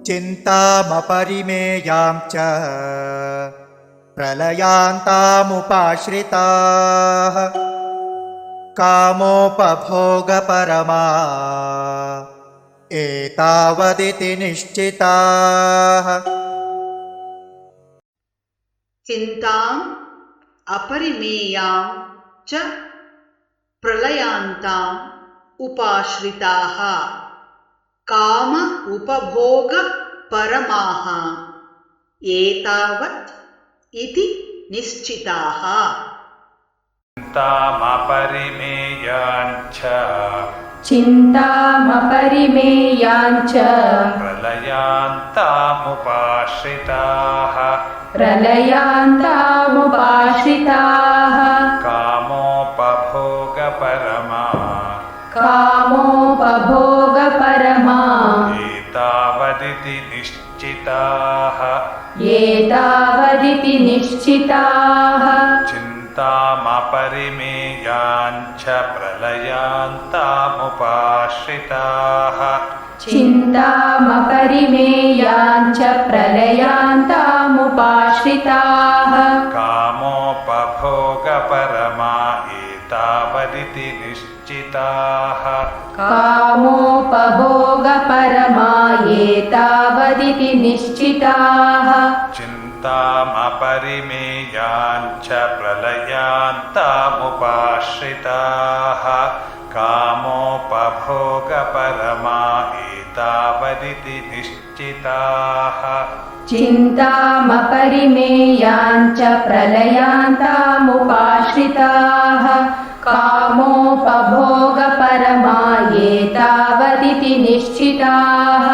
चिन्तामपरिमेयां च प्रलयान्तामुपाश्रिताः कामोपभोगपरमा एतावदिति निश्चिताः। चिन्ताम् अपरिमेयां च प्रलयान्ताम् उपाश्रिताः काम उपभोगपरमाः एतावत् इति निश्चिताः। चिन्तामपरिमेयाञ्च प्रलयान्तामुपाश्रिताः कामोपभोगपरमा एतावदिति निश्चिताः। चिन्तामपरिमेयाञ्च प्रलयान्तामुपाश्रिताः चिन्तामपरिमेयाञ्च प्रलयान्तामुपाश्रिताः कामोपभोगपरमा एतावदिति निश्चिताः। कामोपभोगपरमा एतावदिति निश्चिताः। चिन्तामपरिमेयाञ्च प्रलयान्तामुपाश्रिताः कामोपभोगपरमा एतावदिति निश्चिताः। चिन्तामपरिमेयाञ्च प्रलयान्तामुपाश्रिताः कामोपभोगपरमा एतावदिति निश्चिताः।